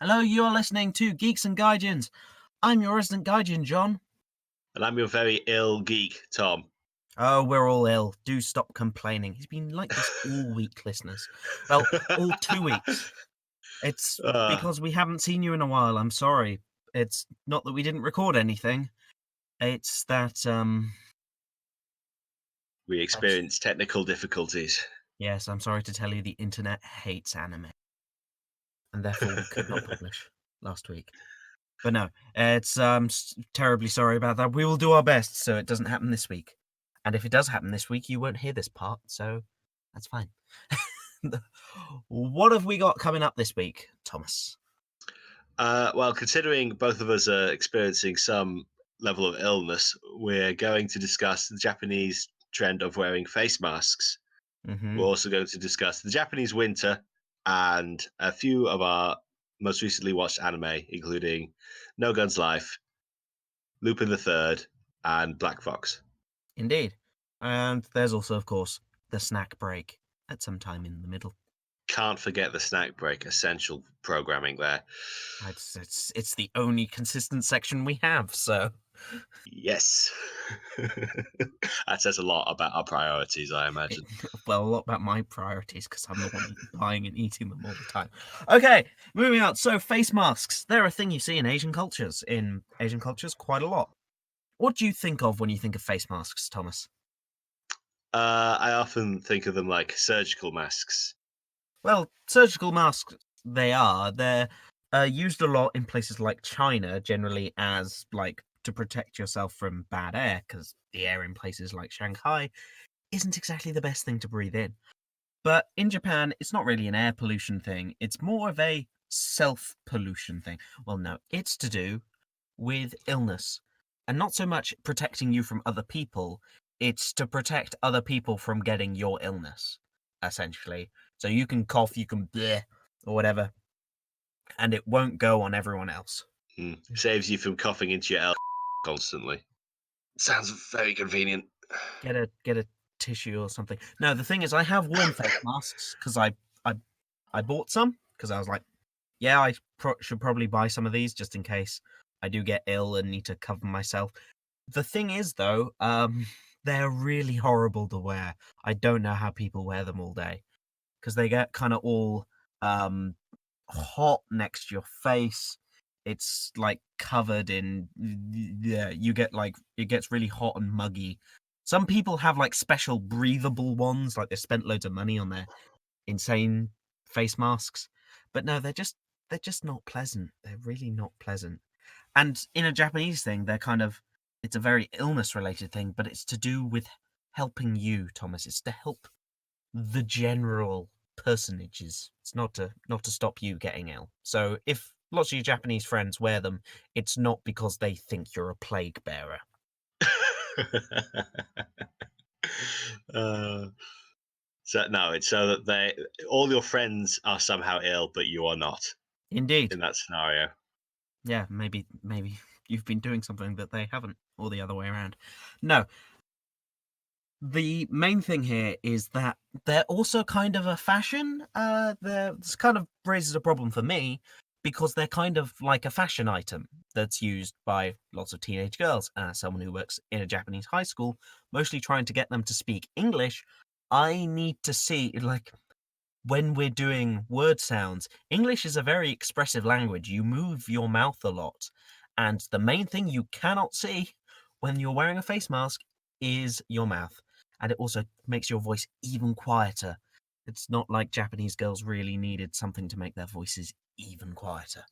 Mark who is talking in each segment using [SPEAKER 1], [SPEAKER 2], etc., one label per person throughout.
[SPEAKER 1] Hello, you are listening to Geeks and Gaijins. I'm your resident Gaijin, Jon.
[SPEAKER 2] And I'm your very ill geek, Tom.
[SPEAKER 1] Oh, we're all ill. Do stop complaining. He's been like this all week, listeners. Well, all 2 weeks. It's because we haven't seen you in a while. I'm sorry. It's not that we didn't record anything. It's that,
[SPEAKER 2] we experienced technical difficulties.
[SPEAKER 1] Yes, I'm sorry to tell you the internet hates anime. And therefore we could not publish last week. But no, it's terribly sorry about that. We will do our best so it doesn't happen this week. And if it does happen this week, you won't hear this part, so that's fine. What have we got coming up this week, Thomas?
[SPEAKER 2] Well, considering both of us are experiencing some level of illness, we're going to discuss the Japanese trend of wearing face masks.
[SPEAKER 1] Mm-hmm.
[SPEAKER 2] We're also going to discuss the Japanese winter and a few of our most recently watched anime, including No Guns Life, Lupin the Third, and Black Fox.
[SPEAKER 1] Indeed. And there's also, of course, the snack break at some time in the middle.
[SPEAKER 2] Can't forget the snack break, essential programming there.
[SPEAKER 1] It's the only consistent section we have, so...
[SPEAKER 2] Yes. That says a lot about our priorities, I imagine.
[SPEAKER 1] Well, a lot about my priorities, because I'm the one buying and eating them all the time. Okay, moving on. So, face masks. They're a thing you see in Asian cultures. In Asian cultures, quite a lot. What do you think of when you think of face masks, Thomas?
[SPEAKER 2] I often think of them like surgical masks.
[SPEAKER 1] Well, surgical masks, they are. They're used a lot in places like China, generally as, like, to protect yourself from bad air, because the air in places like Shanghai isn't exactly the best thing to breathe in. But in Japan, it's not really an air pollution thing. It's more of a self-pollution thing. Well, no, it's to do with illness. And not so much protecting you from other people. It's to protect other people from getting your illness, essentially. So you can cough, you can bleh, or whatever, and it won't go on everyone else.
[SPEAKER 2] Saves you from coughing into your constantly. Sounds very convenient.
[SPEAKER 1] Get a tissue or something. No, the thing is, I have worn face masks because I bought some because I was like, yeah, I should probably buy some of these just in case I do get ill and need to cover myself. The thing is, though, they're really horrible to wear. I don't know how people wear them all day because they get kind of all hot next to your face. It's like covered in, yeah, you get like, it gets really hot and muggy. Some people have like special breathable ones, like they spent loads of money on their insane face masks. But no, they're just not pleasant. They're really not pleasant. And in a Japanese thing, they're kind of, it's a very illness related thing, but it's to do with helping you, Thomas. It's to help the general personages. It's not to stop you getting ill. So if lots of your Japanese friends wear them, it's not because they think you're a plague bearer.
[SPEAKER 2] So no, it's so that all your friends are somehow ill, but you are not.
[SPEAKER 1] Indeed.
[SPEAKER 2] In that scenario.
[SPEAKER 1] Yeah, maybe you've been doing something that they haven't, or the other way around. No. The main thing here is that they're also kind of a fashion. This kind of raises a problem for me because they're kind of like a fashion item that's used by lots of teenage girls. As someone who works in a Japanese high school, mostly trying to get them to speak English, I need to see, like, when we're doing word sounds, English is a very expressive language. You move your mouth a lot. And the main thing you cannot see when you're wearing a face mask is your mouth. And it also makes your voice even quieter. It's not like Japanese girls really needed something to make their voices even quieter.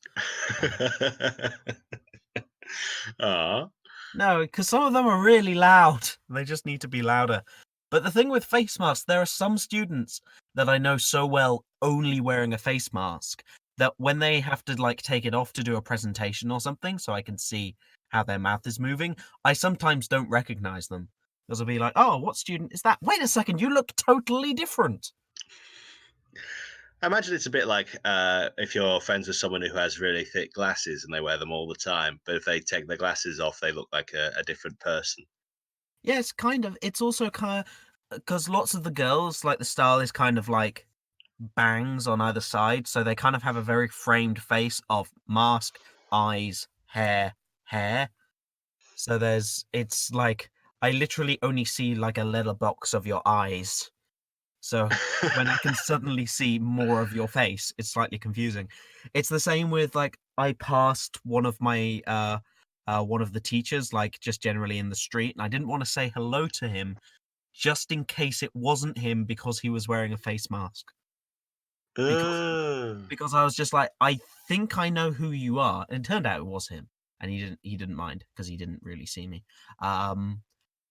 [SPEAKER 1] No, because some of them are really loud. They just need to be louder. But the thing with face masks, there are some students that I know so well only wearing a face mask that when they have to like take it off to do a presentation or something so I can see how their mouth is moving, I sometimes don't recognize them. Because I'll be like, oh, what student is that? Wait a second, you look totally different.
[SPEAKER 2] I imagine it's a bit like if you're friends with someone who has really thick glasses and they wear them all the time, but if they take their glasses off, they look like a different person.
[SPEAKER 1] Yes, kind of. It's also kind of, because lots of the girls, like, the style is kind of like bangs on either side, so they kind of have a very framed face of mask, eyes, hair, hair. So it's like I literally only see like a letterbox of your eyes. So when I can suddenly see more of your face, it's slightly confusing. It's the same with like I passed one of my one of the teachers, like just generally in the street, and I didn't want to say hello to him just in case it wasn't him because he was wearing a face mask. Because
[SPEAKER 2] Oh.
[SPEAKER 1] because I was just like, I think I know who you are. And it turned out it was him. And he didn't mind because he didn't really see me.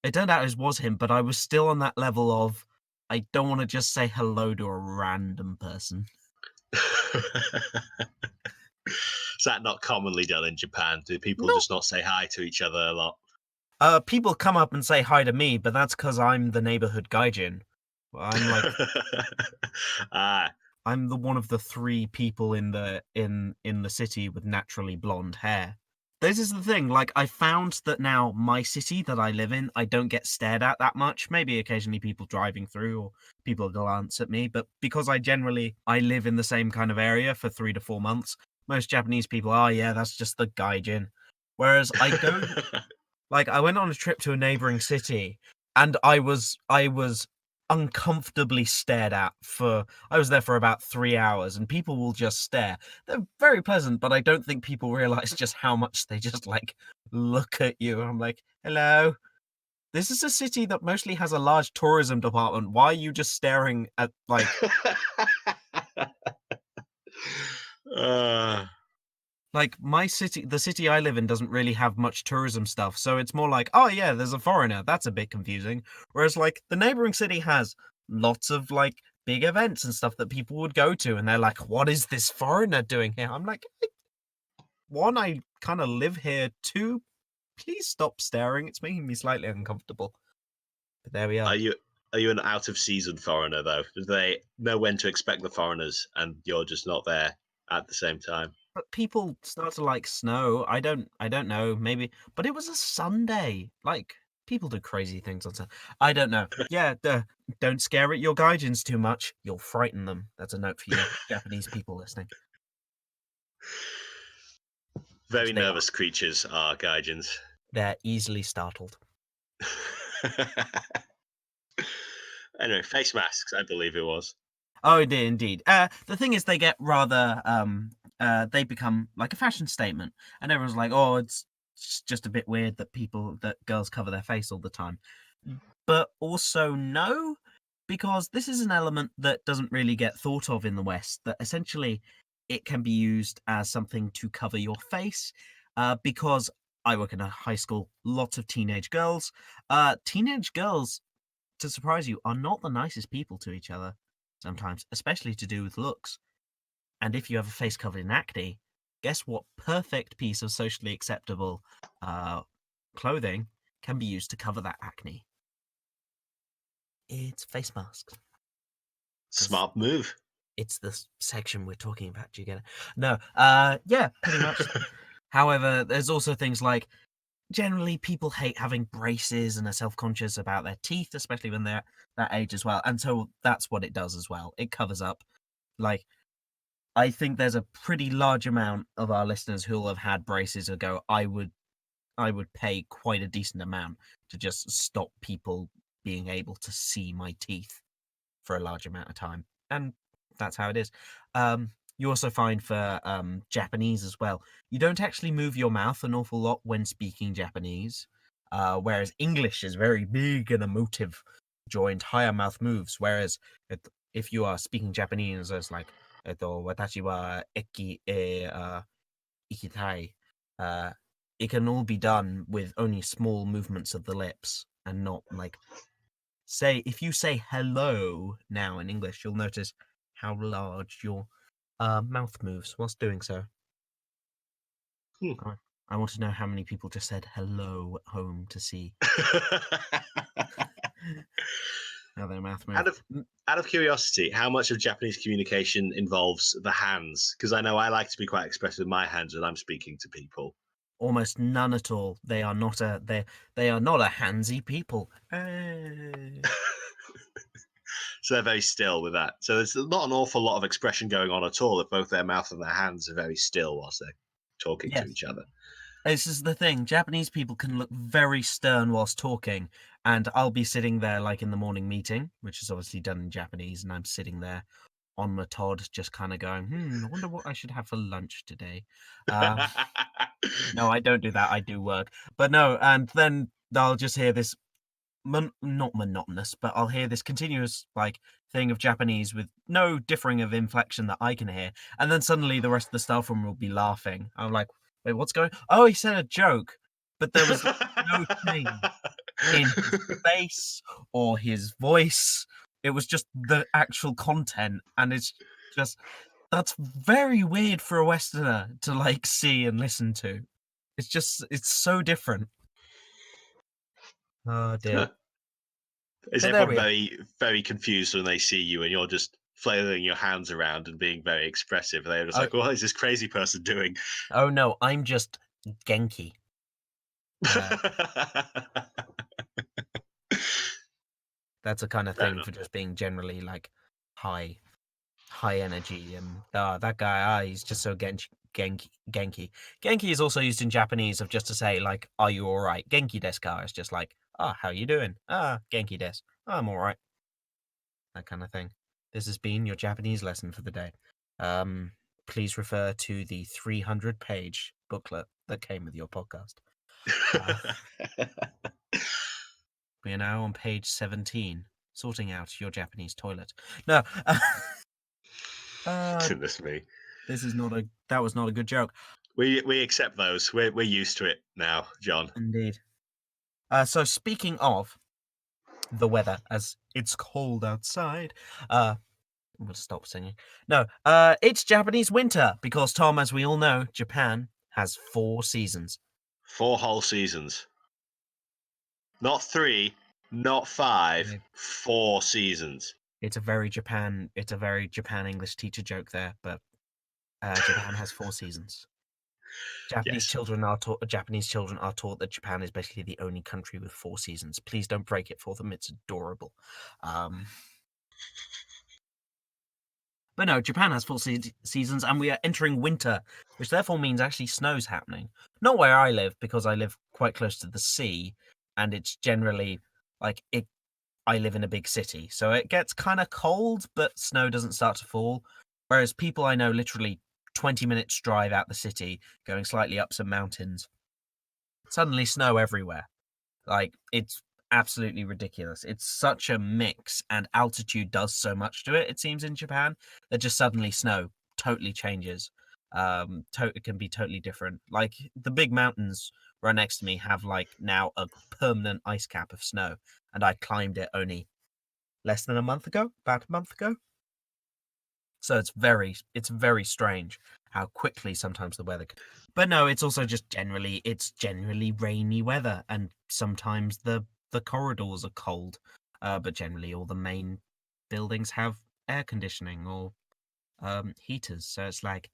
[SPEAKER 1] It turned out it was him, but I was still on that level of I don't want to just say hello to a random person.
[SPEAKER 2] Is that not commonly done in Japan? Do people
[SPEAKER 1] No.
[SPEAKER 2] just not say hi to each other a lot?
[SPEAKER 1] People come up and say hi to me, but that's because I'm the neighborhood gaijin. I'm like
[SPEAKER 2] Ah,
[SPEAKER 1] I'm the one of the 3 people in the city with naturally blonde hair. This is the thing, like, I found that now my city that I live in, I don't get stared at that much. Maybe occasionally people driving through or people glance at me, but because I live in the same kind of area for 3 to 4 months, most Japanese people, "Oh, yeah, that's just the gaijin." Whereas I go like, I went on a trip to a neighboring city, and I was uncomfortably stared at I was there for about 3 hours, and people will just stare. They're very pleasant, but I don't think people realize just how much they just, like, look at you. I'm like, "Hello? This is a city that mostly has a large tourism department. Why are you just staring at, like..."
[SPEAKER 2] uh,
[SPEAKER 1] Like, the city I live in doesn't really have much tourism stuff, so it's more like, "Oh, yeah, there's a foreigner, that's a bit confusing." Whereas, like, the neighboring city has lots of, like, big events and stuff that people would go to, and they're like, "What is this foreigner doing here?" I'm like, "1, I kinda live here. 2, please stop staring, it's making me slightly uncomfortable." But there we are.
[SPEAKER 2] are you an out of season foreigner though? Do they know when to expect the foreigners, and you're just not there at the same time?
[SPEAKER 1] But people start to like snow. I don't know, maybe, but it was a Sunday. Like, people do crazy things on Sunday. I don't know. Yeah, don't scare at your Gaijins too much. You'll frighten them. That's a note for you Japanese people listening, which
[SPEAKER 2] Very
[SPEAKER 1] they are.
[SPEAKER 2] nervous creatures are Gaijins.
[SPEAKER 1] They're easily startled.
[SPEAKER 2] Anyway, face masks, I believe it was.
[SPEAKER 1] Oh, it did indeed. The thing is, they get rather they become like a fashion statement, and everyone's like, "Oh, it's just a bit weird that girls cover their face all the time." But also no, because this is an element that doesn't really get thought of in the West. That essentially it can be used as something to cover your face. Because I work in a high school, lots of teenage girls. Teenage girls, to surprise you, are not the nicest people to each other sometimes, especially to do with looks. And if you have a face covered in acne, guess what perfect piece of socially acceptable uh, clothing can be used to cover that acne? It's face masks. Because
[SPEAKER 2] Smart move.
[SPEAKER 1] it's the section we're talking about. Do you get it? No. Yeah, pretty much. However, there's also things like generally people hate having braces and are self-conscious about their teeth, especially when they're that age as well. And so that's what it does as well. It covers up. Like, I think there's a pretty large amount of our listeners who'll have had braces and go, I would pay quite a decent amount to just stop people being able to see my teeth for a large amount of time. And that's how it is. You also find for Japanese as well, you don't actually move your mouth an awful lot when speaking Japanese, whereas English is very big and emotive. Your entire mouth moves. Whereas if you are speaking Japanese, it's like, watashi wa ikitai. Uh, it can all be done with only small movements of the lips and not like if you say hello now in English, you'll notice how large your mouth moves whilst doing so.
[SPEAKER 2] Hmm.
[SPEAKER 1] I want to know how many people just said hello at home to see how their mouth
[SPEAKER 2] out
[SPEAKER 1] moves.
[SPEAKER 2] of out of curiosity, how much of Japanese communication involves the hands? Because I know I like to be quite expressive with my hands when I'm speaking to people.
[SPEAKER 1] Almost none at all. They are not a handsy people.
[SPEAKER 2] So they're very still with that. So there's not an awful lot of expression going on at all if both their mouth and their hands are very still whilst they're talking to each other.
[SPEAKER 1] This is the thing. Japanese people can look very stern whilst talking, and I'll be sitting there like in the morning meeting, which is obviously done in Japanese, and I'm sitting there on my Todd, just kind of going, I wonder what I should have for lunch today. No, I don't do that. I do work. But no, and then I'll just hear this, not monotonous, but I'll hear this continuous like thing of Japanese with no differing of inflection that I can hear. And then suddenly the rest of the staff room will be laughing. I'm like, wait, what's going on? Oh, he said a joke. But there was no change in his face or his voice. It was just the actual content. And it's just, that's very weird for a Westerner to like see and listen to. It's so different. Oh dear.
[SPEAKER 2] Is
[SPEAKER 1] But there
[SPEAKER 2] everyone
[SPEAKER 1] we are.
[SPEAKER 2] very, very confused when they see you and you're just flailing your hands around and being very expressive? They're just like, what is this crazy person doing?
[SPEAKER 1] Oh no, I'm just Genki. That's a kind of thing for just being generally like high energy. And that guy, he's just so Genki. Genki is also used in Japanese of just to say like, are you all right? Genki desu ka is just like, how you doing? Genki desu. I'm all right. That kind of thing. This has been your Japanese lesson for the day. Please refer to the 300-page booklet that came with your podcast. We are now on page 17, sorting out your Japanese toilet. No,
[SPEAKER 2] Goodness me.
[SPEAKER 1] That was not a good joke.
[SPEAKER 2] We accept those. We're used to it now, John.
[SPEAKER 1] Indeed. So speaking of the weather, as it's cold outside, we'll stop singing. No, it's Japanese winter because, Tom, as we all know, Japan has 4 seasons.
[SPEAKER 2] 4 whole seasons. Not 3, not 5, 4 seasons.
[SPEAKER 1] It's a very Japan English teacher joke there, but Japan has 4 seasons. Japanese children are taught that Japan is basically the only country with 4 seasons. Please don't break it for them. It's adorable. But no, Japan has 4 seasons, and we are entering winter, which therefore means actually snow's happening. Not where I live, because I live quite close to the sea, and it's generally like I live in a big city, so it gets kind of cold, but snow doesn't start to fall. Whereas people I know, literally 20 minutes drive out the city, going slightly up some mountains, suddenly snow everywhere. Like, it's absolutely ridiculous. It's such a mix, and altitude does so much to it, it seems, in Japan, that just suddenly snow totally changes. It can be totally different. Like, the big mountains right next to me have like now a permanent ice cap of snow, and I climbed it only less than about a month ago. So it's very strange how quickly sometimes the weather can. But no, it's also just generally rainy weather, and sometimes the corridors are cold. But generally all the main buildings have air conditioning or heaters, so it's like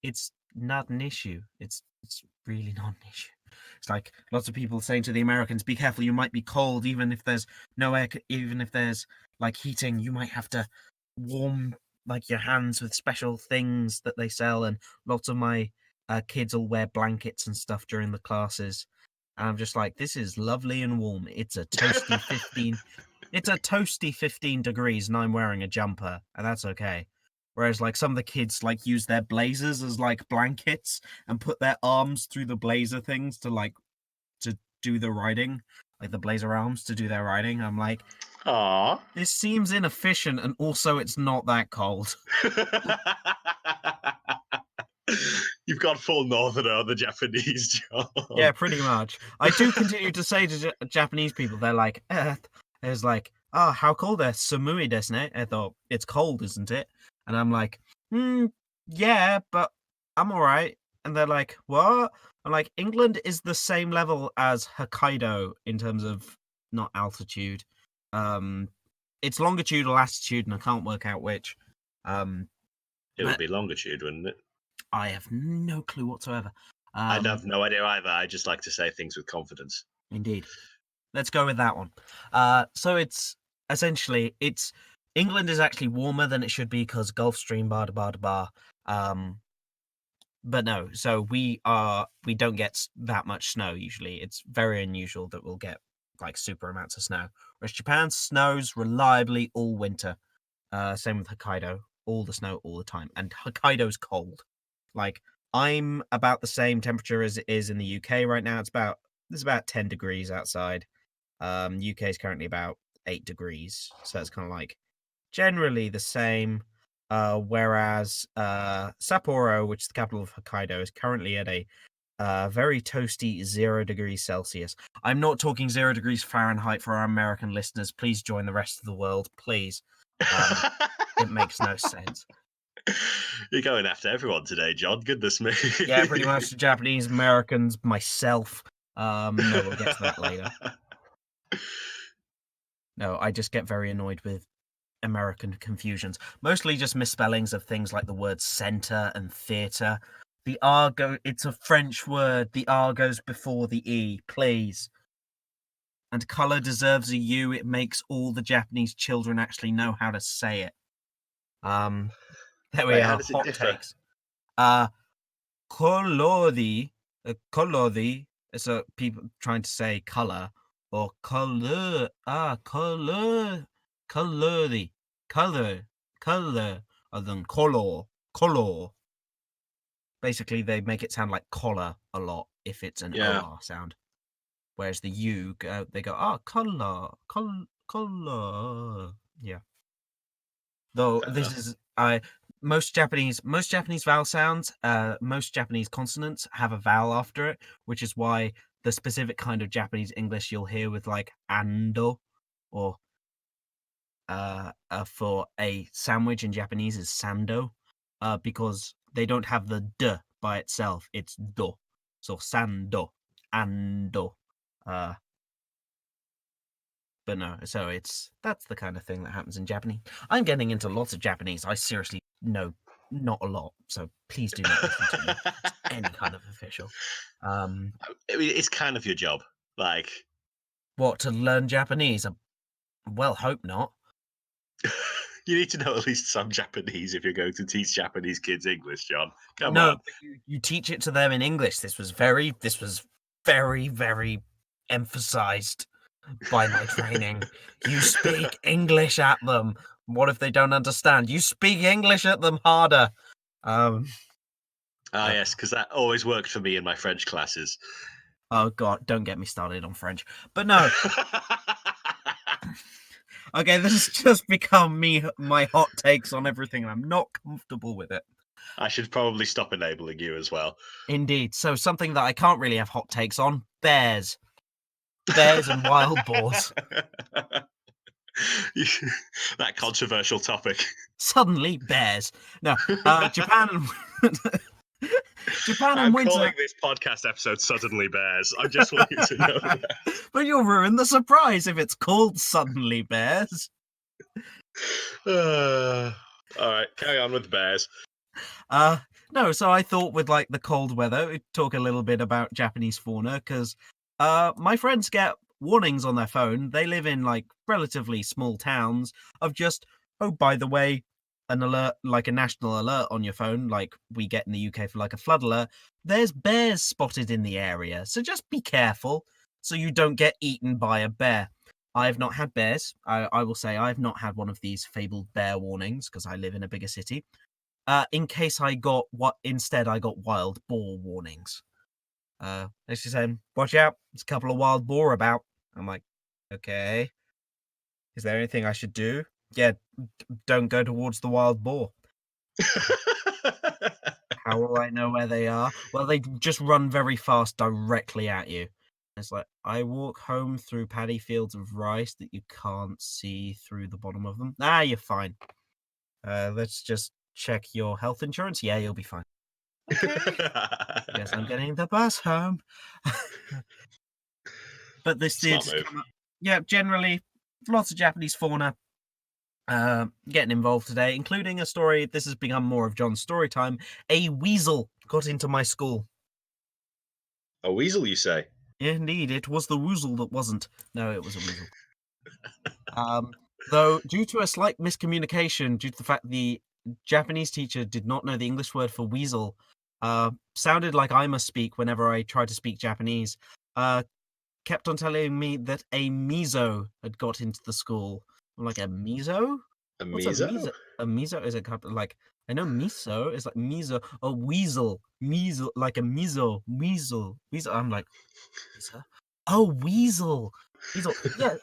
[SPEAKER 1] it's not an issue. It's really not an issue. It's like lots of people saying to the Americans, be careful, you might be cold, even if there's no air, even if there's like heating, you might have to warm like your hands with special things that they sell. And lots of my kids will wear blankets and stuff during the classes. And I'm just like, this is lovely and warm. It's a toasty 15 degrees, and I'm wearing a jumper, and that's okay. Whereas like some of the kids like use their blazers as like blankets and put their arms through the blazer things to do the riding, like the blazer arms to do their riding. I'm like,
[SPEAKER 2] aww,
[SPEAKER 1] this seems inefficient, and also it's not that cold.
[SPEAKER 2] You've got full northerner on the Japanese, John.
[SPEAKER 1] Yeah, pretty much. I do continue to say to Japanese people, they're like, it's like, how cold there? Sumui desu ne? I thought, it's cold, isn't it? And I'm like, yeah, but I'm all right. And they're like, what? I'm like, England is the same level as Hokkaido in terms of not altitude. It's longitude or latitude, and I can't work out which.
[SPEAKER 2] It would be longitude, wouldn't it?
[SPEAKER 1] I have no clue whatsoever.
[SPEAKER 2] I'd have no idea either. I just like to say things with confidence.
[SPEAKER 1] Indeed. Let's go with that one. So it's essentially, it's England is actually warmer than it should be because Gulf Stream, bar, bar, bar. But no, so we don't get that much snow usually. It's very unusual that we'll get like super amounts of snow. Whereas Japan snows reliably all winter. Same with Hokkaido, all the snow all the time, and Hokkaido's cold. Like I'm about the same temperature as it is in the UK right now. It's about 10 degrees outside. UK is currently about 8 degrees, so it's kind of like generally the same. Whereas Sapporo, which is the capital of Hokkaido, is currently at a very toasty 0 degrees Celsius. I'm not talking 0 degrees Fahrenheit for our American listeners. Please join the rest of the world, please. It makes no sense.
[SPEAKER 2] You're going after everyone today, John. Goodness me.
[SPEAKER 1] Yeah, pretty much the Japanese, Americans, myself. No, we'll get to that later. No, I just get very annoyed with American confusions. Mostly just misspellings of things like the word center and theater. The R it's a French word. The R goes before the E, please. And color deserves a U. It makes all the Japanese children actually know how to say it. There we
[SPEAKER 2] Right,
[SPEAKER 1] are.
[SPEAKER 2] how does it
[SPEAKER 1] Hot
[SPEAKER 2] differ?
[SPEAKER 1] takes. Colori. Colori. So people trying to say color or color. Color. Colori. Color. Other than color. Basically, they make it sound like collar a lot if it's an OR sound. Whereas the U, they go, color. Yeah. Though this is most Japanese vowel sounds, most Japanese consonants have a vowel after it, which is why the specific kind of Japanese English you'll hear with like ando or for a sandwich in Japanese is sando, because they don't have the d by itself. It's do. So sando, ando. But no, so that's the kind of thing that happens in Japanese. I'm getting into lots of Japanese. I seriously know not a lot, so please do not listen to me as any kind of official.
[SPEAKER 2] I mean, it's kind of your job. Like,
[SPEAKER 1] What, to learn Japanese? Well, hope not.
[SPEAKER 2] you need to know at least some Japanese if you're going to teach Japanese kids English, John. Come
[SPEAKER 1] No,
[SPEAKER 2] on.
[SPEAKER 1] but you teach it to them in English. This was very, very emphasized by my training. You speak English at them. What if they don't understand? You speak English at them harder.
[SPEAKER 2] Yes, because that always worked for me in my French classes.
[SPEAKER 1] Oh God, don't get me started on French. But no. Okay, this has just become my hot takes on everything, and I'm not comfortable with it.
[SPEAKER 2] I should probably stop enabling you as well.
[SPEAKER 1] Indeed. So something that I can't really have hot takes on, bears. Bears and wild boars.
[SPEAKER 2] That controversial topic.
[SPEAKER 1] Suddenly, bears. No, Japan and
[SPEAKER 2] I'm
[SPEAKER 1] winter.
[SPEAKER 2] calling this podcast episode Suddenly Bears. I just want you to know that.
[SPEAKER 1] But you'll ruin the surprise if it's called Suddenly Bears.
[SPEAKER 2] All right, carry on with the bears.
[SPEAKER 1] No, so I thought with like the cold weather, we'd talk a little bit about Japanese fauna, because my friends get warnings on their phone. They live in like relatively small towns of just, oh, by the way, an alert, like a national alert on your phone, like we get in the UK for like a flood alert. There's bears spotted in the area, so just be careful so you don't get eaten by a bear. I have not had bears. I will say I've not had one of these fabled bear warnings because I live in a bigger city. In case I got wild boar warnings. They're just saying, watch out, there's a couple of wild boar about. I'm like, okay. Is there anything I should do? Yeah, don't go towards the wild boar. How will I know where they are? Well, they just run very fast directly at you. It's like, I walk home through paddy fields of rice that you can't see through the bottom of them. You're fine. Let's just check your health insurance. Yeah, you'll be fine. Okay. Yes, I'm getting the bus home. But this did come up. Yeah, generally, lots of Japanese fauna getting involved today, including a story. This has become more of John's story time. A weasel got into my school.
[SPEAKER 2] A weasel, you say?
[SPEAKER 1] Indeed, it was the woozle that wasn't. No, it was a weasel. Though, due to a slight miscommunication, due to the fact the Japanese teacher did not know the English word for weasel, sounded like I must speak whenever I tried to speak Japanese, kept on telling me that a miso had got into the school. I'm like, a miso?
[SPEAKER 2] A
[SPEAKER 1] What's a
[SPEAKER 2] miso?
[SPEAKER 1] miso? A miso is a couple, like, I know miso is like miso, a weasel, like a weasel. I'm like, weasel? Oh, weasel. Yeah,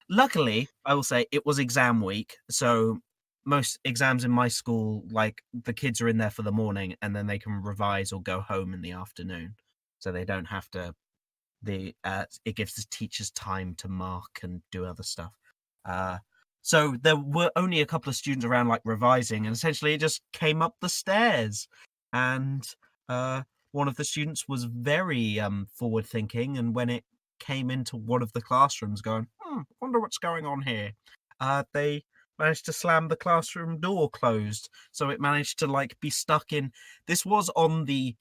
[SPEAKER 1] luckily, I will say it was exam week, so most exams in my school, like, the kids are in there for the morning, and then they can revise or go home in the afternoon, so they don't have to. It gives the teachers time to mark and do other stuff. So there were only a couple of students around, like, revising, and essentially it just came up the stairs, and one of the students was very forward thinking, and when it came into one of the classrooms, going, wonder what's going on here. They managed to slam the classroom door closed, so it managed to, like, be stuck in. This was on the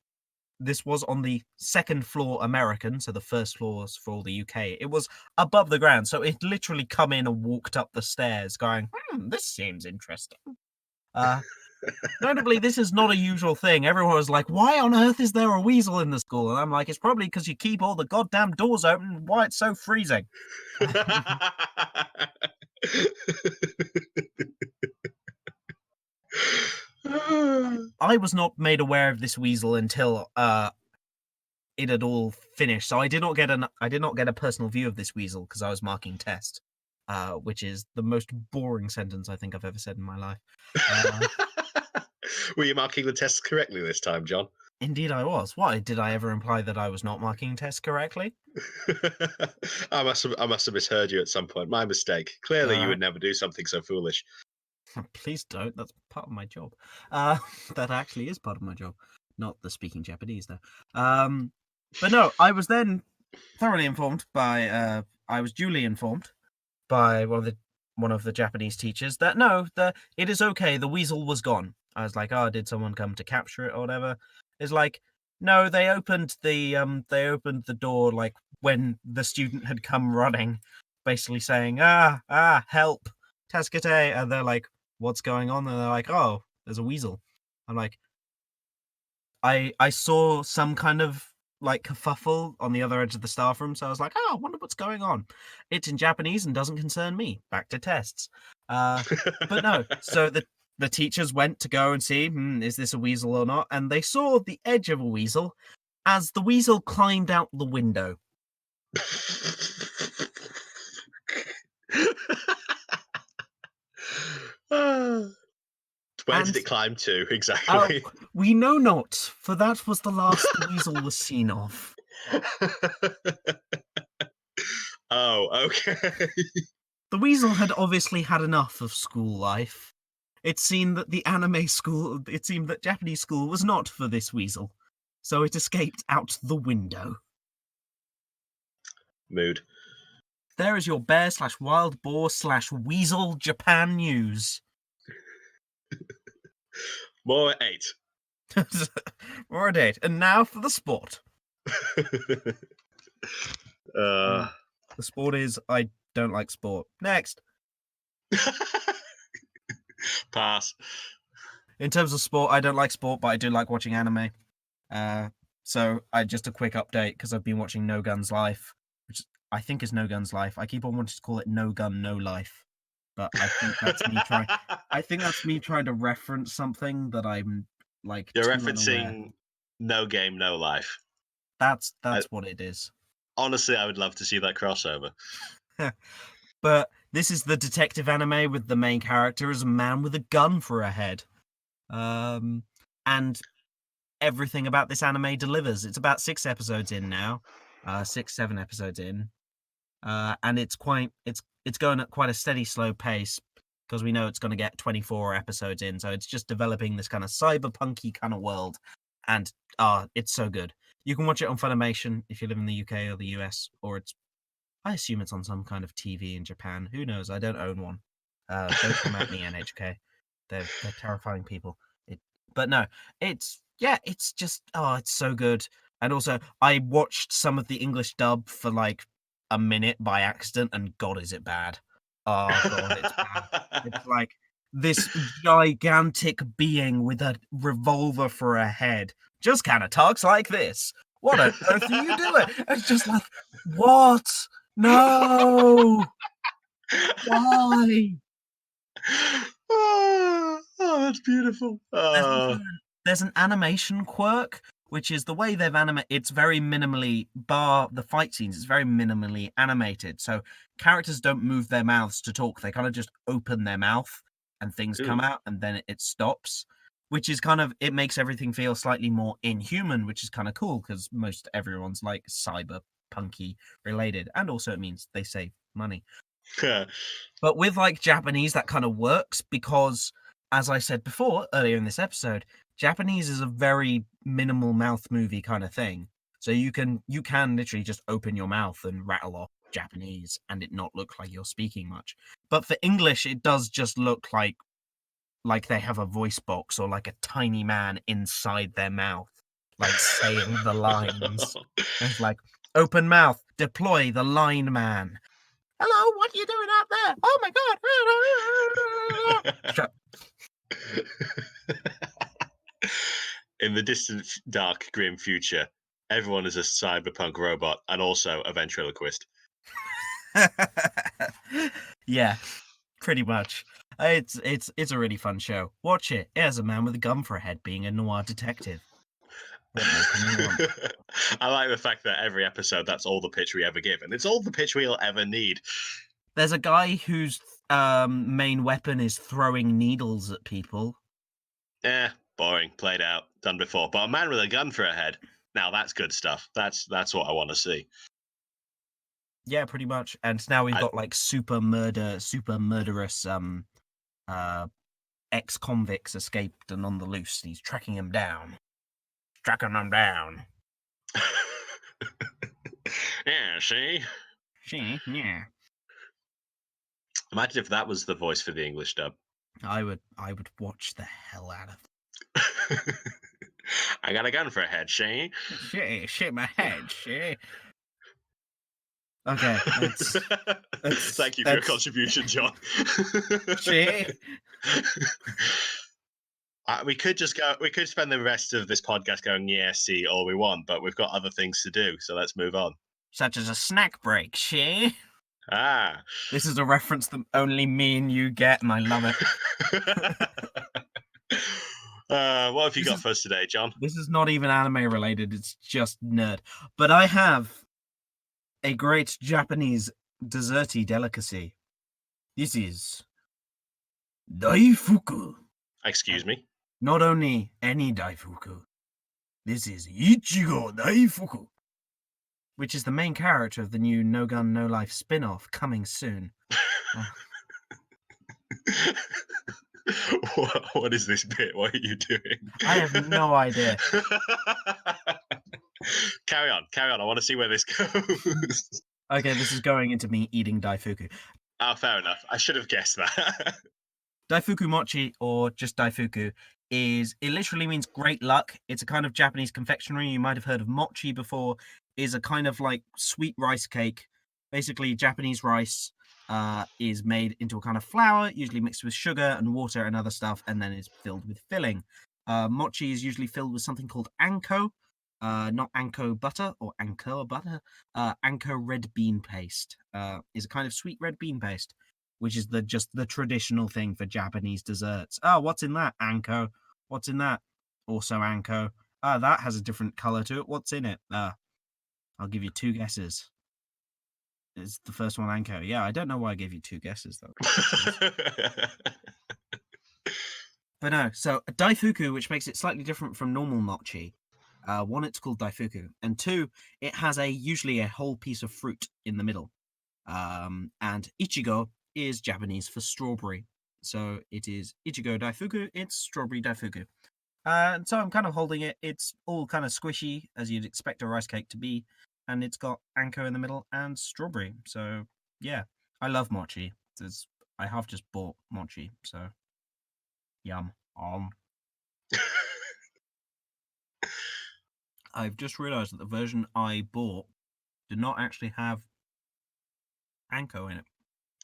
[SPEAKER 1] second floor American, so the first floor was for all the UK. It was above the ground, so it literally come in and walked up the stairs going, this seems interesting. Notably, this is not a usual thing. Everyone was like, why on earth is there a weasel in the school? And I'm like, it's probably because you keep all the goddamn doors open. Why it's so freezing. I was not made aware of this weasel until it had all finished. So I did not get a personal view of this weasel because I was marking test, which is the most boring sentence I think I've ever said in my life.
[SPEAKER 2] Were you marking the tests correctly this time, John?
[SPEAKER 1] Indeed, I was. Why did I ever imply that I was not marking tests correctly?
[SPEAKER 2] I must have misheard you at some point. My mistake. Clearly, you would never do something so foolish.
[SPEAKER 1] Please don't. That's part of my job. That actually is part of my job. Not the speaking Japanese, though. But no, I was then thoroughly informed by. I was duly informed by one of the Japanese teachers that no, it is okay. The weasel was gone. I was like, did someone come to capture it or whatever? It's like, no, they opened the door like when the student had come running, basically saying, help, Tasukete, and they're like, what's going on? And they're like, oh, there's a weasel. I'm like, I saw some kind of like kerfuffle on the other edge of the staff room, so I was like, I wonder what's going on. It's in Japanese and doesn't concern me. Back to tests. But no, so the teachers went to go and see, is this a weasel or not? And they saw the edge of a weasel as the weasel climbed out the window.
[SPEAKER 2] Where did it climb to, exactly?
[SPEAKER 1] We know not, for that was the last the weasel was seen of.
[SPEAKER 2] Oh, okay.
[SPEAKER 1] The weasel had obviously had enough of school life. It seemed that Japanese school was not for this weasel, so it escaped out the window.
[SPEAKER 2] Mood.
[SPEAKER 1] There is your bear/wild boar/weasel Japan news.
[SPEAKER 2] More at 8.
[SPEAKER 1] More at 8. And now for the sport. The sport is, I don't like sport. Next.
[SPEAKER 2] Pass.
[SPEAKER 1] In terms of sport, I don't like sport, but I do like watching anime. So just a quick update, because I've been watching No Guns Life, which I think is No Guns Life. I keep on wanting to call it No Gun, No Life. But I think that's me trying. I think that's me trying to reference something that I'm like.
[SPEAKER 2] You're referencing No Game, No Life.
[SPEAKER 1] That's what it is.
[SPEAKER 2] Honestly, I would love to see that crossover.
[SPEAKER 1] But this is the detective anime with the main character as a man with a gun for a head, and everything about this anime delivers. It's about 6 episodes in now, 7 episodes in, and it's going at quite a steady, slow pace because we know it's going to get 24 episodes in. So it's just developing this kind of cyberpunky kind of world, and it's so good. You can watch it on Funimation if you live in the UK or the US, or I assume it's on some kind of TV in Japan. Who knows? I don't own one. Don't come at me, NHK. They're terrifying people. But no, it's just it's so good. And also, I watched some of the English dub for like a minute by accident, and God, is it bad? Oh god, it's bad. It's like this gigantic being with a revolver for a head just kind of talks like this. What on earth are you doing? It's just like, what? No! Why?
[SPEAKER 2] Oh, that's beautiful.
[SPEAKER 1] There's also there's an animation quirk, which is the way they've animated. It's very minimally, bar the fight scenes, it's very minimally animated. So characters don't move their mouths to talk. They kind of just open their mouth and things come
[SPEAKER 2] Ooh.
[SPEAKER 1] out and then it stops, which is kind of, it makes everything feel slightly more inhuman, which is kind of cool because most everyone's like cyberpunky related. And also it means they save money. But with like Japanese, that kind of works because, as I said before earlier in this episode, Japanese is a very minimal mouth movie kind of thing. So you can literally just open your mouth and rattle off Japanese and it not look like you're speaking much. But for English, it does just look like they have a voice box or like a tiny man inside their mouth, like saying the lines. It's like, open mouth, deploy the line man. Hello, what are you doing out there? Oh my god! Shut.
[SPEAKER 2] In the distant, dark, grim future, everyone is a cyberpunk robot and also a ventriloquist.
[SPEAKER 1] Yeah, pretty much. It's a really fun show. Watch it. It has a man with a gun for a head being a noir detective. What more can you want?
[SPEAKER 2] I like the fact that every episode, that's all the pitch we ever give, and it's all the pitch we'll ever need.
[SPEAKER 1] There's a guy whose main weapon is throwing needles at people.
[SPEAKER 2] Boring, played out, done before. But a man with a gun for a head, now that's good stuff. That's what I want to see.
[SPEAKER 1] Yeah, pretty much. And now we've got like super murderous ex-convicts escaped and on the loose. He's tracking them down.
[SPEAKER 2] Yeah, see?
[SPEAKER 1] Yeah.
[SPEAKER 2] Imagine if that was the voice for the English dub.
[SPEAKER 1] I would watch the hell out of it.
[SPEAKER 2] I got a gun for a head, see?
[SPEAKER 1] Shit, my head, shit. Okay,
[SPEAKER 2] Thank you for your contribution, John.
[SPEAKER 1] Shit.
[SPEAKER 2] We could spend the rest of this podcast going, yeah, see, all we want, but we've got other things to do, so let's move on.
[SPEAKER 1] Such as a snack break, shit.
[SPEAKER 2] Ah.
[SPEAKER 1] This is a reference that only me and you get, and I love it.
[SPEAKER 2] What have you got for us today, John?
[SPEAKER 1] This is not even anime related, it's just nerd. But I have a great Japanese desserty delicacy. This is daifuku.
[SPEAKER 2] Excuse me?
[SPEAKER 1] Not only any daifuku. This is Ichigo Daifuku, which is the main character of the new No Gun No Life spin-off coming soon.
[SPEAKER 2] What is this bit? What are you doing?
[SPEAKER 1] I have no idea.
[SPEAKER 2] Carry on. I want to see where this goes.
[SPEAKER 1] Okay, this is going into me eating daifuku.
[SPEAKER 2] Oh, fair enough. I should have guessed that.
[SPEAKER 1] Daifuku mochi, or just daifuku, it literally means great luck. It's a kind of Japanese confectionery. You might have heard of mochi before. Is a kind of like sweet rice cake. Basically, Japanese rice is made into a kind of flour, usually mixed with sugar and water and other stuff, and then is filled with filling. Mochi is usually filled with something called anko, not anko butter or anko butter. Anko red bean paste is a kind of sweet red bean paste, which is just the traditional thing for Japanese desserts. Oh, what's in that? Anko. What's in that? Also anko. That has a different color to it. What's in it? I'll give you two guesses. Is the first one anko? Yeah, I don't know why I gave you two guesses though. But no, so a daifuku, which makes it slightly different from normal mochi. One, it's called daifuku, and two, it has usually a whole piece of fruit in the middle. And ichigo is Japanese for strawberry, so it is ichigo daifuku. It's strawberry daifuku. And so I'm kind of holding it. It's all kind of squishy, as you'd expect a rice cake to be. And it's got anko in the middle and strawberry. So, yeah. I love mochi. I have just bought mochi, so... Yum. I've just realised that the version I bought did not actually have anko in it.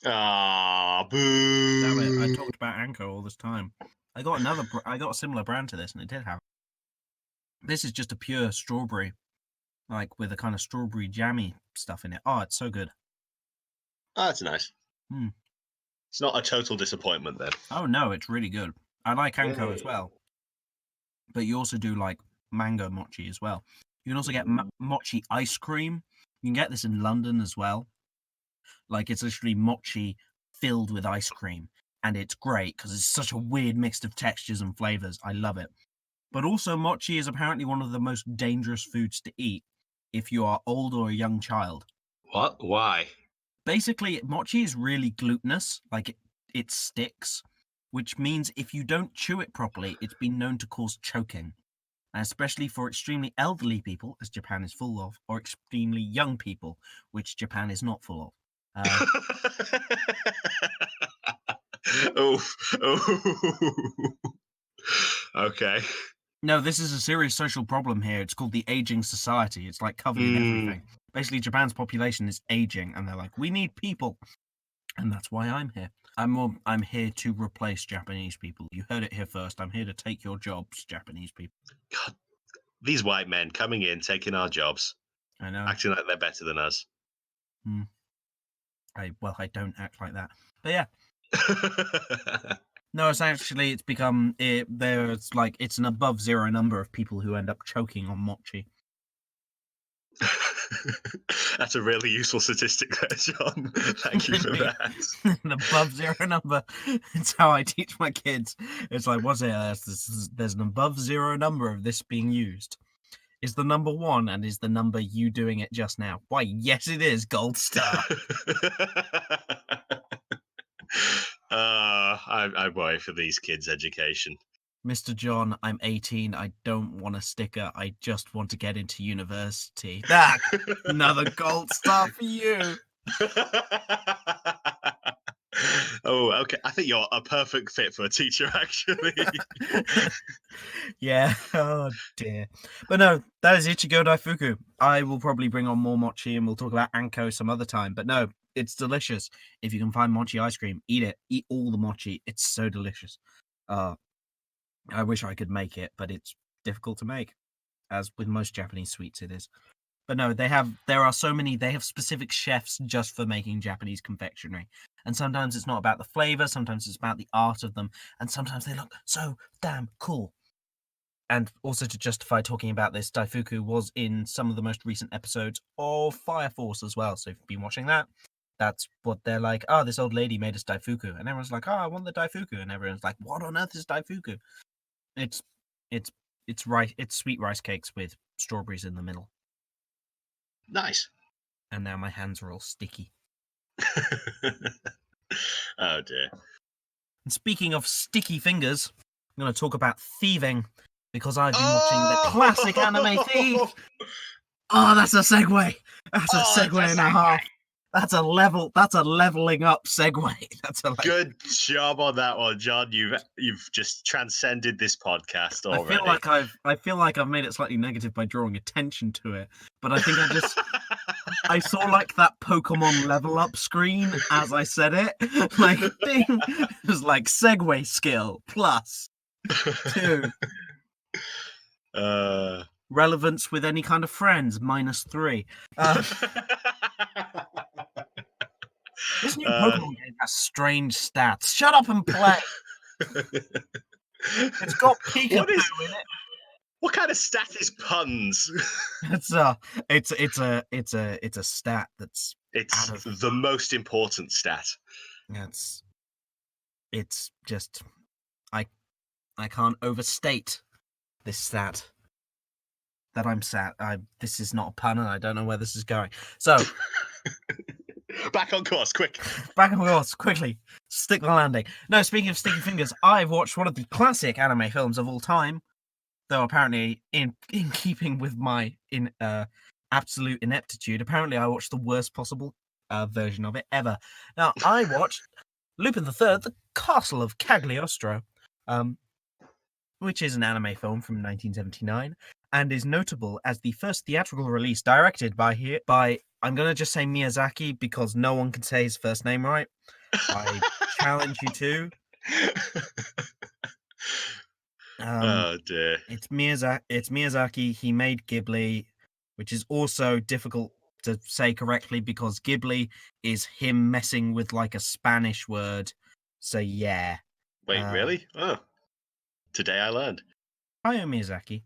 [SPEAKER 2] Ah,
[SPEAKER 1] Damn it! I
[SPEAKER 2] boo.
[SPEAKER 1] talked about Anko all this time. I got a similar brand to this, and it did have. This is just a pure strawberry, like with a kind of strawberry jammy stuff in it. Oh, it's so good.
[SPEAKER 2] Oh, that's nice.
[SPEAKER 1] Hmm.
[SPEAKER 2] It's not a total disappointment then.
[SPEAKER 1] Oh no, it's really good. I like Anko as
[SPEAKER 2] Yay.
[SPEAKER 1] well, but you also do like mango mochi as well. You can also get mochi ice cream. You can get this in London as well. Like it's literally mochi filled with ice cream, and it's great because it's such a weird mix of textures and flavors. I love it. But also, mochi is apparently one of the most dangerous foods to eat if you are old or a young child.
[SPEAKER 2] What? Why?
[SPEAKER 1] Basically, mochi is really glutinous, like it sticks, which means if you don't chew it properly, it's been known to cause choking. And especially for extremely elderly people, as Japan is full of, or extremely young people, which Japan is not full of.
[SPEAKER 2] Oh, oh. Okay.
[SPEAKER 1] No, this is a serious social problem here. It's called the aging society. It's like covered in everything. Basically, Japan's population is aging, and they're like, we need people. And that's why I'm here. I'm here to replace Japanese people. You heard it here first. I'm here to take your jobs, Japanese people.
[SPEAKER 2] God, these white men coming in, taking our jobs,
[SPEAKER 1] I know.
[SPEAKER 2] acting like they're better than us.
[SPEAKER 1] I don't act like that. But yeah. No, it's become there's like it's an above zero number of people who end up choking on mochi.
[SPEAKER 2] That's a really useful statistic there, John. Thank you for that.
[SPEAKER 1] An above zero number. It's how I teach my kids. It's like, what's it? There's an above zero number of this being used. Is the number 1 and is the number you doing it just now? Why, yes, it is. Gold star.
[SPEAKER 2] I worry for these kids' education.
[SPEAKER 1] Mr. John, I'm 18. I don't want a sticker. I just want to get into university. Ah, another gold star for you.
[SPEAKER 2] Oh, okay. I think you're a perfect fit for a teacher, actually.
[SPEAKER 1] Yeah. Oh, dear. But no, that is Ichigo Daifuku. I will probably bring on more mochi and we'll talk about Anko some other time. But no, it's delicious. If you can find mochi ice cream, eat it. Eat all the mochi. It's so delicious. I wish I could make it, but it's difficult to make. As with most Japanese sweets, it is. But no, they have specific chefs just for making Japanese confectionery. And sometimes it's not about the flavor, sometimes it's about the art of them, and sometimes they look so damn cool. And also to justify talking about this, Daifuku was in some of the most recent episodes of Fire Force as well. So if you've been watching that, that's what they're like, oh, this old lady made us Daifuku. And everyone's like, oh, I want the Daifuku. And everyone's like, what on earth is Daifuku? It's sweet rice cakes with strawberries in the middle.
[SPEAKER 2] Nice.
[SPEAKER 1] And now my hands are all sticky.
[SPEAKER 2] Oh dear.
[SPEAKER 1] And speaking of sticky fingers, I'm going to talk about thieving because I've been watching the classic anime Thief. Oh, that's a segue. That's a segue and a half. That's a leveling up segue.
[SPEAKER 2] Good job on that one, John. You've just transcended this podcast already.
[SPEAKER 1] I feel like I've made it slightly negative by drawing attention to it, but I think I saw like that Pokemon level up screen as I said it. Like ding, it was like segue skill plus 2. Relevance with any kind of friends -3. This new Pokemon game has strange stats. Shut up and play. It's got Pikachu in it.
[SPEAKER 2] What kind of stat is puns?
[SPEAKER 1] It's a stat that's
[SPEAKER 2] the most important stat.
[SPEAKER 1] It's just I can't overstate this stat that I'm sad. This is not a pun and I don't know where this is going. So
[SPEAKER 2] back on course, quick.
[SPEAKER 1] Back on course, quickly. Stick the landing. No, speaking of sticky fingers, I've watched one of the classic anime films of all time. Though apparently, in keeping with my absolute ineptitude, apparently I watched the worst possible version of it ever. Now, I watched Lupin the Third, The Castle of Cagliostro, which is an anime film from 1979, and is notable as the first theatrical release directed by I'm gonna just say Miyazaki because no one can say his first name right. I challenge you to.
[SPEAKER 2] Oh dear.
[SPEAKER 1] It's Miyazaki. He made Ghibli, which is also difficult to say correctly because Ghibli is him messing with like a Spanish word. So yeah.
[SPEAKER 2] Wait, really? Oh, today I learned.
[SPEAKER 1] Hayao Miyazaki,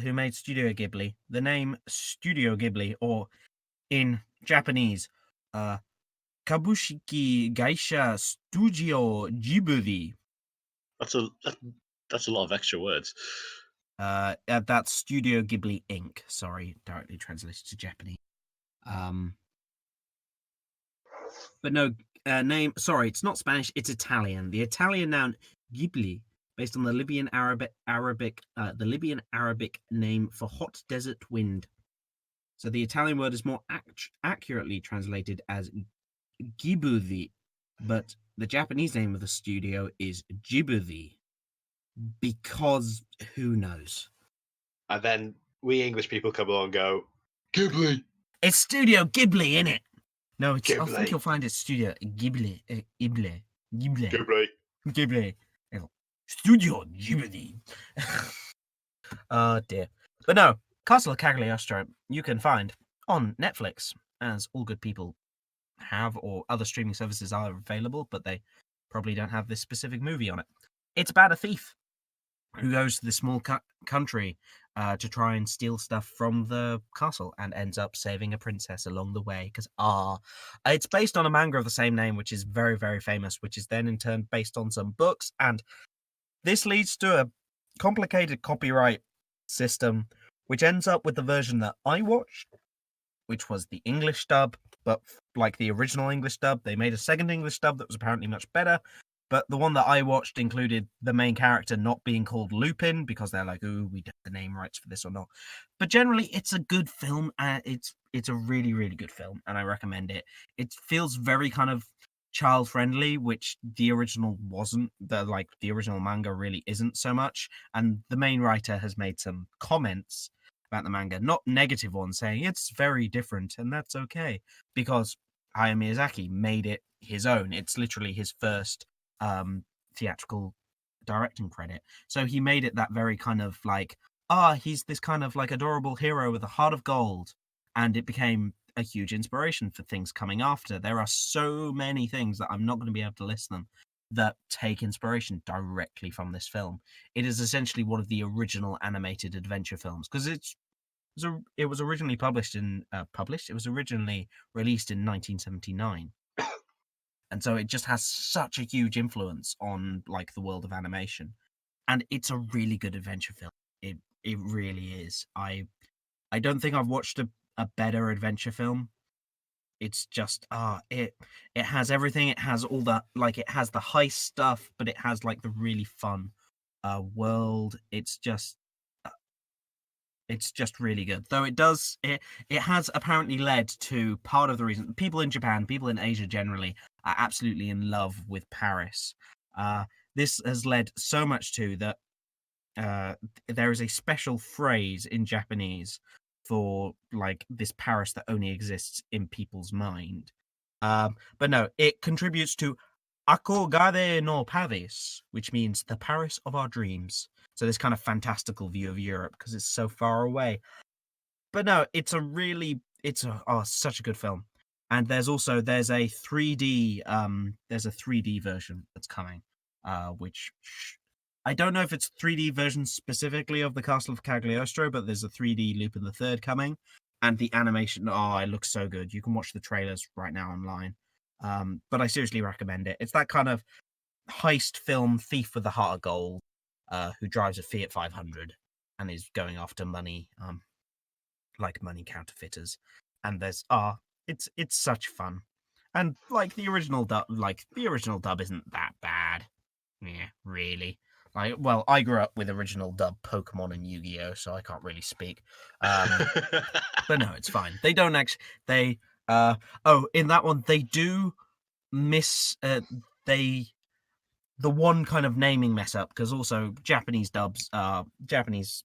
[SPEAKER 1] who made Studio Ghibli. The name Studio Ghibli, or in Japanese, Kabushiki Gaisha Studio Ghibli.
[SPEAKER 2] That's a lot of extra words.
[SPEAKER 1] That's Studio Ghibli Inc. Sorry, directly translated to Japanese. But no, name. Sorry, it's not Spanish. It's Italian. The Italian noun Ghibli, based on the Libyan Arabic name for hot desert wind. So the Italian word is more accurately translated as Ghibli, but the Japanese name of the studio is Ghibli. Because who knows?
[SPEAKER 2] And then we English people come along and go, Ghibli.
[SPEAKER 1] It's Studio Ghibli, innit? No, it's. I
[SPEAKER 2] Ghibli.
[SPEAKER 1] think you'll find it's Studio Ghibli. Ghibli.
[SPEAKER 2] Ghibli.
[SPEAKER 1] Studio Ghibli. Oh dear. But no, Castle of Cagliostro you can find on Netflix, as all good people have, or other streaming services are available, but they probably don't have this specific movie on it. It's about a thief who goes to this small country to try and steal stuff from the castle and ends up saving a princess along the way. Because it's based on a manga of the same name, which is very, very famous, which is then in turn based on some books. And this leads to a complicated copyright system, which ends up with the version that I watched, which was the English dub. But like the original English dub, they made a second English dub that was apparently much better. But the one that I watched included the main character not being called Lupin because they're like, "Ooh, we don't have the name rights for this or not." But generally, it's a good film. It's a really, really good film, and I recommend it. It feels very kind of child friendly, which the original wasn't. The original manga really isn't so much. And the main writer has made some comments about the manga, not negative ones, saying it's very different, and that's okay because Hayao Miyazaki made it his own. It's literally his first theatrical directing credit. So he made it that very kind of like, he's this kind of like adorable hero with a heart of gold. And it became a huge inspiration for things coming after. There are so many things that I'm not going to be able to list them that take inspiration directly from this film. It is essentially one of the original animated adventure films because it was originally it was originally released in 1979. And so it just has such a huge influence on like the world of animation. And it's a really good adventure film. It really is. I don't think I've watched a better adventure film. It's just it has everything. It has all that, like it has the heist stuff, but it has like the really fun world. It's just really good. Though it has apparently led to part of the reason people in Japan, people in Asia generally, are absolutely in love with Paris. This has led so much to that there is a special phrase in Japanese for like this Paris that only exists in people's mind. But no, it contributes to Akogare no Paris, which means the Paris of our dreams. So this kind of fantastical view of Europe because it's so far away. But no, it's such a good film. And there's a 3D version that's coming, which I don't know if it's 3D version specifically of the Castle of Cagliostro, but there's a 3D Lupin the Third coming, and the animation, it looks so good. You can watch the trailers right now online. But I seriously recommend it. It's that kind of heist film, thief with a heart of gold, who drives a Fiat 500 and is going after money, like money counterfeiters. And there's it's such fun. And like the original dub isn't that bad. Yeah, really. I grew up with original dub Pokemon and Yu-Gi-Oh, so I can't really speak. But no, it's fine. They don't actually. In that one they do the one kind of naming mess up, because also English dubs of Japanese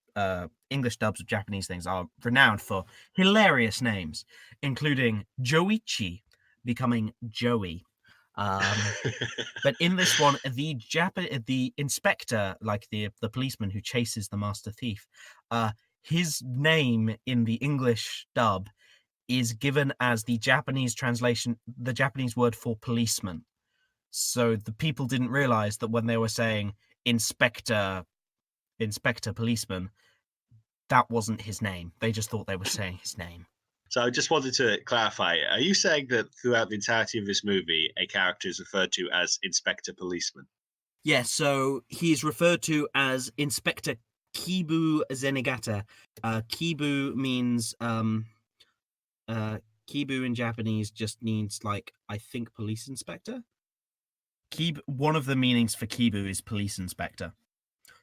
[SPEAKER 1] things are renowned for hilarious names, including Joichi becoming Joey. But in this one, the inspector, like the policeman who chases the master thief, his name in the English dub is given as the Japanese translation, the Japanese word for policeman. So the people didn't realize that when they were saying inspector policeman, that wasn't his name. They just thought they were saying his name.
[SPEAKER 2] So I just wanted to clarify, are you saying that throughout the entirety of this movie, a character is referred to as Inspector Policeman?
[SPEAKER 1] Yes, so he's referred to as Inspector Kibu Zenigata. Kibu means Kibu in Japanese just means, like, I think, police inspector. One of the meanings for Kibu is police inspector.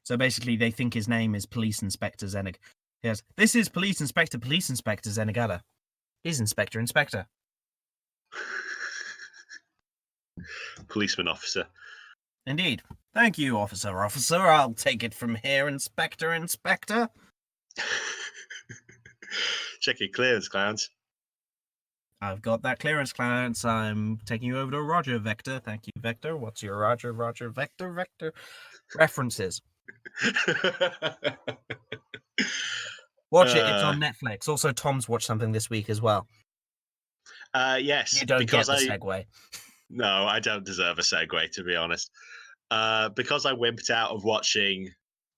[SPEAKER 1] So basically, they think his name is Police Inspector Zenig. Yes, this is Police Inspector Zenigata. He's Inspector.
[SPEAKER 2] Policeman officer.
[SPEAKER 1] Indeed. Thank you, officer. I'll take it from here, Inspector.
[SPEAKER 2] Check your clearance, clowns.
[SPEAKER 1] I've got that clearance, clearance. I'm taking you over to Roger, Vector. Thank you, Vector. What's your Roger, Vector? References. Watch it. It's on Netflix. Also, Tom's watched something this week as well.
[SPEAKER 2] Yes.
[SPEAKER 1] You don't get the segue.
[SPEAKER 2] No, I don't deserve a segue, to be honest. Because I wimped out of watching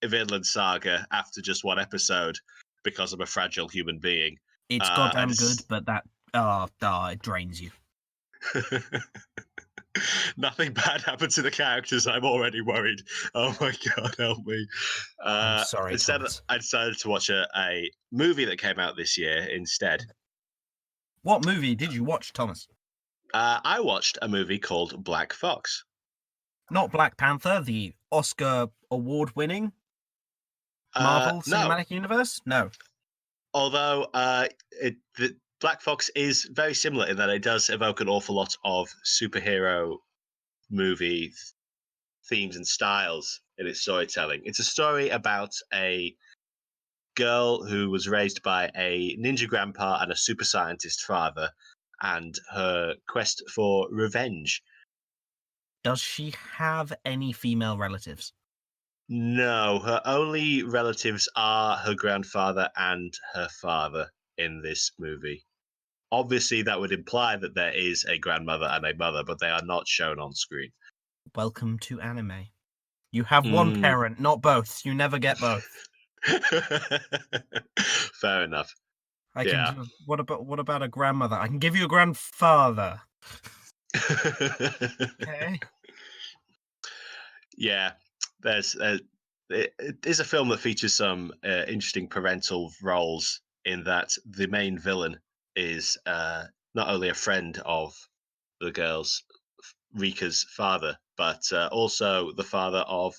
[SPEAKER 2] Vinland Saga after just one episode because I'm a fragile human being.
[SPEAKER 1] It's goddamn good, but that it drains you.
[SPEAKER 2] Nothing bad happened to the characters. I'm already worried. Oh my god, help me!
[SPEAKER 1] I'm sorry,
[SPEAKER 2] instead,
[SPEAKER 1] Thomas.
[SPEAKER 2] I decided to watch a movie that came out this year instead.
[SPEAKER 1] What movie did you watch, Thomas?
[SPEAKER 2] I watched a movie called Black Fox.
[SPEAKER 1] Not Black Panther, the Oscar award-winning Marvel Cinematic Universe? No.
[SPEAKER 2] Although the Black Fox is very similar in that it does evoke an awful lot of superhero movie themes and styles in its storytelling. It's a story about a girl who was raised by a ninja grandpa and a super scientist father, and her quest for revenge.
[SPEAKER 1] Does she have any female relatives?
[SPEAKER 2] No, her only relatives are her grandfather and her father in this movie. Obviously, that would imply that there is a grandmother and a mother, but they are not shown on screen.
[SPEAKER 1] Welcome to anime. You have one parent, not both. You never get both.
[SPEAKER 2] Fair enough.
[SPEAKER 1] What about a grandmother? I can give you a grandfather. Okay.
[SPEAKER 2] Yeah, it is a film that features some interesting parental roles in that the main villain is not only a friend of the girl's, Rika's father, but also the father of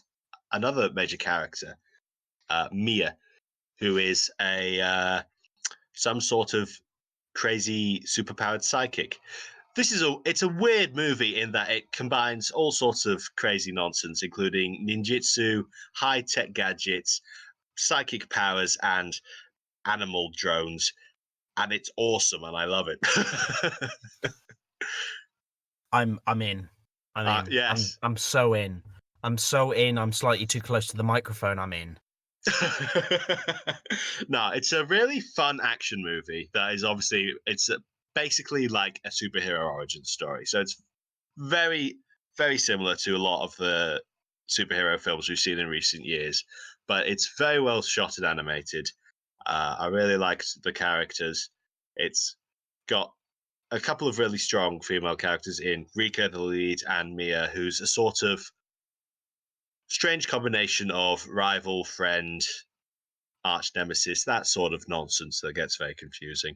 [SPEAKER 2] another major character, Mia, who is some sort of crazy superpowered psychic. It's a weird movie in that it combines all sorts of crazy nonsense, including ninjutsu, high-tech gadgets, psychic powers, and animal drones. And it's awesome, and I love it.
[SPEAKER 1] I'm in.
[SPEAKER 2] Yes.
[SPEAKER 1] I'm so in. I'm so in. I'm slightly too close to the microphone. I'm in.
[SPEAKER 2] No, it's a really fun action movie that is basically like a superhero origin story. So it's very, very similar to a lot of the superhero films we've seen in recent years, but it's very well shot and animated. I really liked the characters. It's got a couple of really strong female characters in Rika, the lead, and Mia, who's a sort of strange combination of rival, friend, arch nemesis, that sort of nonsense that gets very confusing.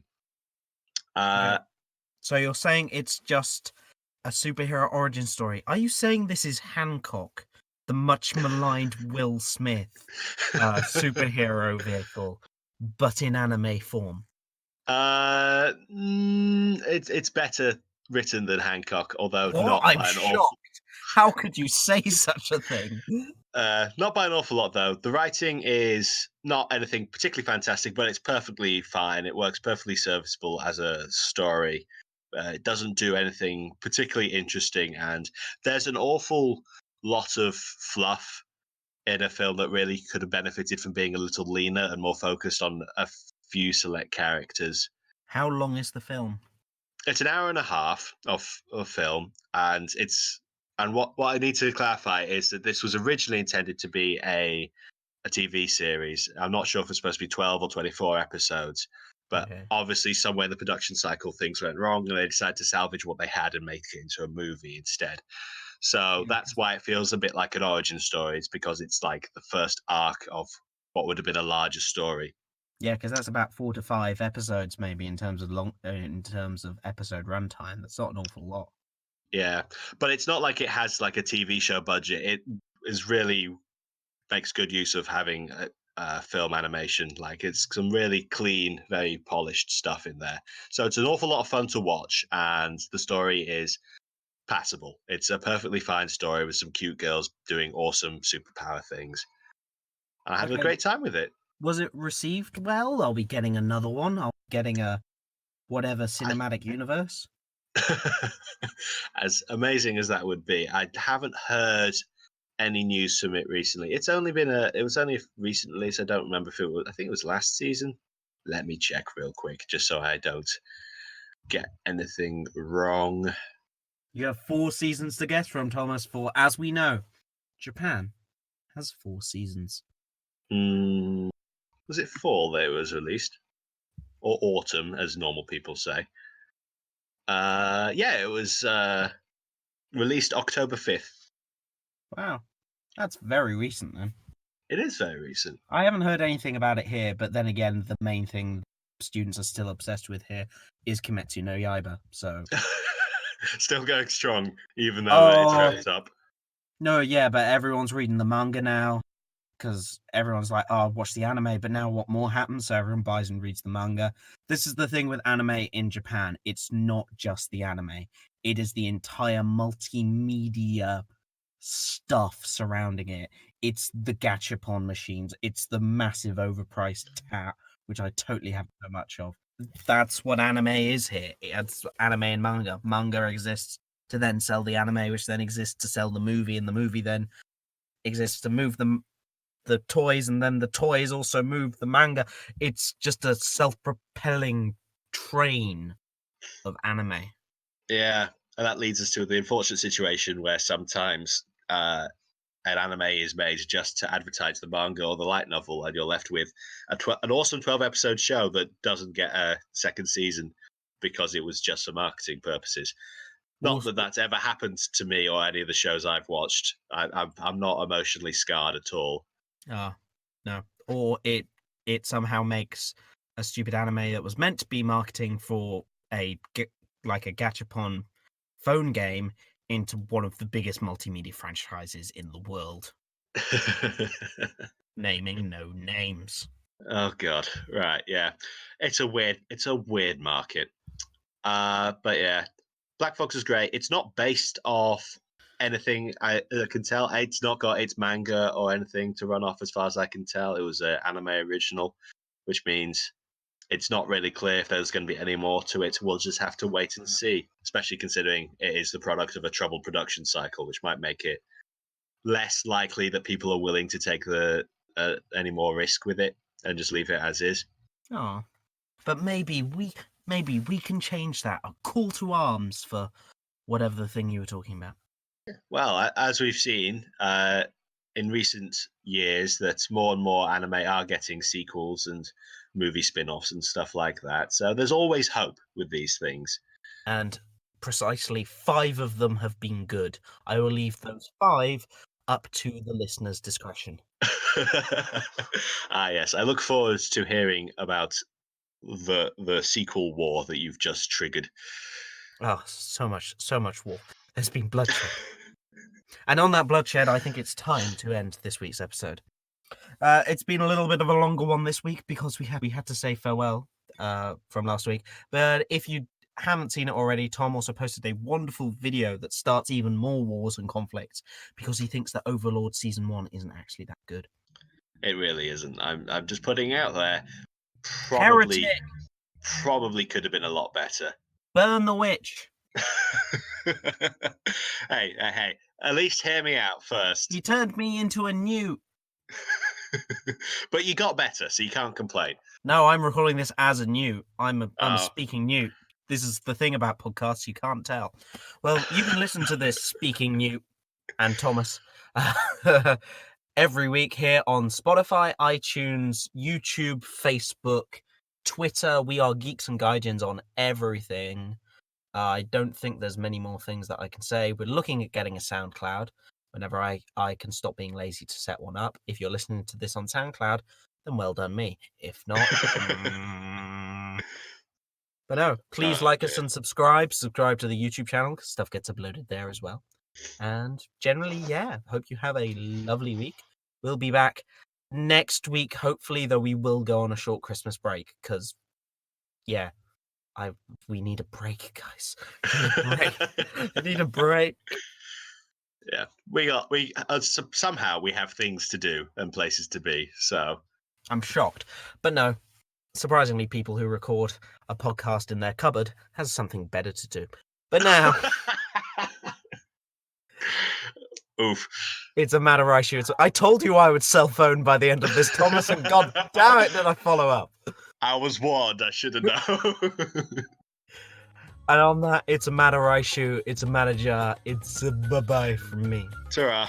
[SPEAKER 1] So you're saying it's just a superhero origin story. Are you saying this is Hancock, the much maligned Will Smith superhero vehicle, but in anime form?
[SPEAKER 2] It's better written than Hancock, although not
[SPEAKER 1] I'm
[SPEAKER 2] by an
[SPEAKER 1] shocked.
[SPEAKER 2] awful.
[SPEAKER 1] How could you say such a thing?
[SPEAKER 2] Not by an awful lot, though. The writing is not anything particularly fantastic, but it's perfectly fine. It works perfectly serviceable as a story. It doesn't do anything particularly interesting, and there's an awful lot of fluff in a film that really could have benefited from being a little leaner and more focused on a few select characters.
[SPEAKER 1] How long is the film?
[SPEAKER 2] It's an hour and a half of film, and what I need to clarify is that this was originally intended to be a TV series. I'm not sure if it's supposed to be 12 or 24 episodes, but
[SPEAKER 1] Okay.
[SPEAKER 2] obviously somewhere in the production cycle things went wrong, and they decided to salvage what they had and make it into a movie instead. So that's why it feels a bit like an origin story. It's because it's like the first arc of what would have been a larger story.
[SPEAKER 1] Yeah, because that's about 4 to 5 episodes, maybe in terms of episode runtime. That's not an awful lot.
[SPEAKER 2] Yeah, but it's not like it has like a TV show budget. It is really makes good use of having a film animation. Like it's some really clean, very polished stuff in there. So it's an awful lot of fun to watch, and the story is passable. It's a perfectly fine story with some cute girls doing awesome superpower things. And I had a great time with it.
[SPEAKER 1] Was it received well? Are we getting another one? Are we getting a whatever cinematic universe?
[SPEAKER 2] As amazing as that would be, I haven't heard any news from it recently. It was only recently, so I don't remember if it was. I think it was last season. Let me check real quick, just so I don't get anything wrong.
[SPEAKER 1] You have 4 seasons to guess from, Thomas. For as we know, Japan has 4 seasons.
[SPEAKER 2] Was it fall that it was released, or autumn, as normal people say? Yeah, it was released October 5th.
[SPEAKER 1] Wow, that's very recent then.
[SPEAKER 2] It is very recent.
[SPEAKER 1] I haven't heard anything about it here, but then again, the main thing students are still obsessed with here is Kimetsu no Yaiba, so...
[SPEAKER 2] Still going strong, even though it's wrapped up.
[SPEAKER 1] No, yeah, but everyone's reading the manga now, because everyone's like, oh, watch the anime, but now what more happens? So everyone buys and reads the manga. This is the thing with anime in Japan. It's not just the anime. It is the entire multimedia stuff surrounding it. It's the gachapon machines. It's the massive overpriced tat, which I totally haven't so much of. That's what anime is here. It's anime and manga. Manga exists to then sell the anime, which then exists to sell the movie, and the movie then exists to move the toys, and then the toys also move the manga. It's just a self-propelling train of anime.
[SPEAKER 2] Yeah, and that leads us to the unfortunate situation where sometimes an anime is made just to advertise the manga or the light novel, and you're left with an awesome 12-episode show that doesn't get a second season because it was just for marketing purposes. Not that that's ever happened to me or any of the shows I've watched. I'm not emotionally scarred at all.
[SPEAKER 1] Oh, no. Or it somehow makes a stupid anime that was meant to be marketing for a gachapon phone game into one of the biggest multimedia franchises in the world. Naming no names.
[SPEAKER 2] Oh God. Right, yeah. It's a weird market. But yeah. Black Fox is great. It's not based off anything I can tell. It's not got its manga or anything to run off as far as I can tell. It was an anime original, which means it's not really clear if there's going to be any more to it. We'll just have to wait and see, especially considering it is the product of a troubled production cycle, which might make it less likely that people are willing to take any more risk with it and just leave it as is.
[SPEAKER 1] Oh, but maybe we can change that. A call to arms for whatever the thing you were talking about.
[SPEAKER 2] Well, as we've seen in recent years, that more and more anime are getting sequels and movie spin-offs and stuff like that. So there's always hope with these things.
[SPEAKER 1] And precisely 5 of them have been good. I will leave those 5 up to the listener's discretion.
[SPEAKER 2] Yes. I look forward to hearing about the sequel war that you've just triggered.
[SPEAKER 1] Oh, so much war. There's been bloodshed. And on that bloodshed, I think it's time to end this week's episode. It's been a little bit of a longer one this week because we had to say farewell from last week. But if you haven't seen it already, Tom also posted a wonderful video that starts even more wars and conflicts because he thinks that Overlord Season 1 isn't actually that good.
[SPEAKER 2] It really isn't. I'm just putting it out there.
[SPEAKER 1] Heretic!
[SPEAKER 2] Probably could have been a lot better.
[SPEAKER 1] Burn the witch!
[SPEAKER 2] Hey, at least hear me out first.
[SPEAKER 1] You turned me into a newt.
[SPEAKER 2] But you got better, so you can't complain.
[SPEAKER 1] No, I'm recording this as a newt. I'm a
[SPEAKER 2] Oh.
[SPEAKER 1] speaking newt. This is the thing about podcasts, you can't tell. Well, you can listen to this speaking newt and Thomas every week here on Spotify, iTunes, YouTube, Facebook, Twitter. We are Geeks and Gaijins on everything. I don't think there's many more things that I can say. We're looking at getting a SoundCloud whenever I can stop being lazy to set one up. If you're listening to this on SoundCloud, then well done me. If not... But no, please like us and subscribe. Subscribe to the YouTube channel because stuff gets uploaded there as well. And generally, yeah, hope you have a lovely week. We'll be back next week, hopefully, though we will go on a short Christmas break because, yeah, we need a break, guys. I need a break.
[SPEAKER 2] Yeah, somehow we have things to do and places to be, so...
[SPEAKER 1] I'm shocked. But no, surprisingly, people who record a podcast in their cupboard has something better to do. But now...
[SPEAKER 2] Oof.
[SPEAKER 1] It's a matter I shoot. I told you I would cell phone by the end of this, Thomas, and god damn it, did I follow up.
[SPEAKER 2] I was warned, I should have known.
[SPEAKER 1] And on that, it's a matter I shoot, it's a matter jar, it's a bye-bye from me.
[SPEAKER 2] Ta-ra.